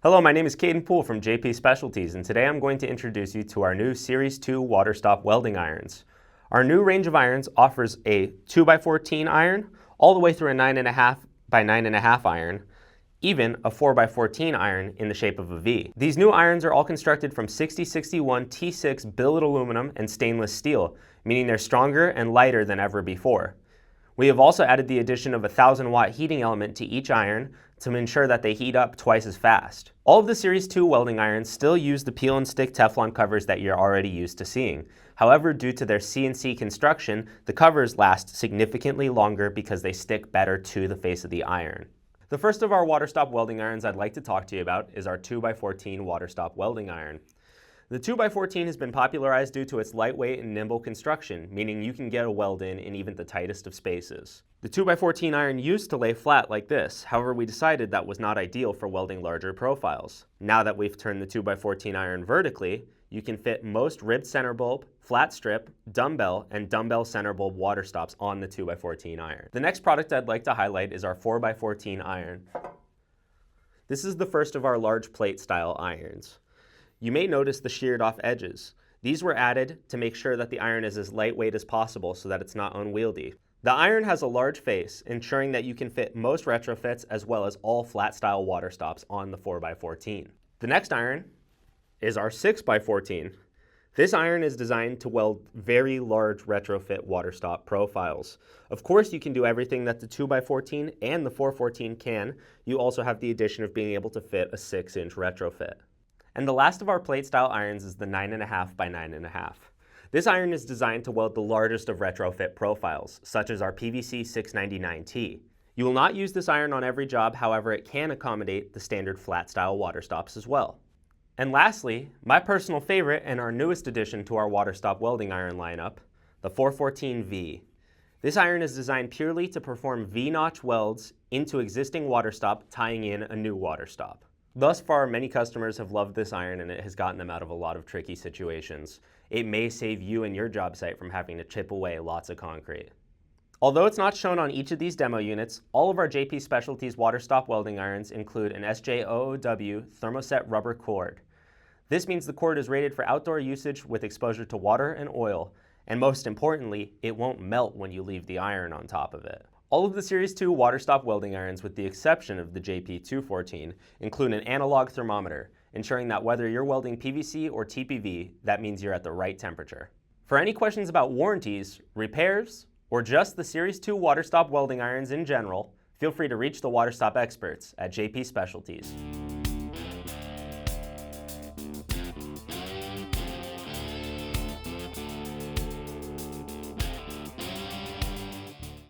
Hello, my name is Kadin Poole from JP Specialties, and today I'm going to introduce you to our new Series 2 Waterstop welding irons. Our new range of irons offers a 2x14 iron, all the way through a 9.5 by 9.5 iron, even a 4x14 iron in the shape of a V. These new irons are all constructed from 6061 T6 billet aluminum and stainless steel, meaning they're stronger and lighter than ever before. We have also added the addition of a 1000-watt heating element to each iron to ensure that they heat up twice as fast. All of the Series 2 welding irons still use the peel and stick Teflon covers that you're already used to seeing. However, due to their CNC construction, the covers last significantly longer because they stick better to the face of the iron. The first of our Waterstop welding irons I'd like to talk to you about is our 2x14 Waterstop welding iron. The 2x14 has been popularized due to its lightweight and nimble construction, meaning you can get a weld in even the tightest of spaces. The 2x14 iron used to lay flat like this, however we decided that was not ideal for welding larger profiles. Now that we've turned the 2x14 iron vertically, you can fit most ribbed center bulb, flat strip, dumbbell, and dumbbell center bulb water stops on the 2x14 iron. The next product I'd like to highlight is our 4x14 iron. This is the first of our large plate style irons. You may notice the sheared off edges. These were added to make sure that the iron is as lightweight as possible so that it's not unwieldy. The iron has a large face, ensuring that you can fit most retrofits as well as all flat style water stops on the 4x14. The next iron is our 6x14. This iron is designed to weld very large retrofit water stop profiles. Of course, you can do everything that the 2x14 and the 4x14 can. You also have the addition of being able to fit a 6-inch retrofit. And the last of our plate style irons is the 9.5 by 9.5. This iron is designed to weld the largest of retrofit profiles, such as our PVC 699T. You will not use this iron on every job, however it can accommodate the standard flat style water stops as well. And lastly, my personal favorite and our newest addition to our Waterstop welding iron lineup, the 414V. This iron is designed purely to perform V-notch welds into existing water stop, tying in a new water stop. Thus far, many customers have loved this iron and it has gotten them out of a lot of tricky situations. It may save you and your job site from having to chip away lots of concrete. Although it's not shown on each of these demo units, all of our JP Specialties Waterstop welding irons include an SJ000W thermoset rubber cord. This means the cord is rated for outdoor usage with exposure to water and oil, and most importantly, it won't melt when you leave the iron on top of it. All of the Series 2 Waterstop welding irons, with the exception of the JP214, include an analog thermometer, ensuring that whether you're welding PVC or TPV, that means you're at the right temperature. For any questions about warranties, repairs, or just the Series 2 Waterstop welding irons in general, feel free to reach the Waterstop experts at JP Specialties.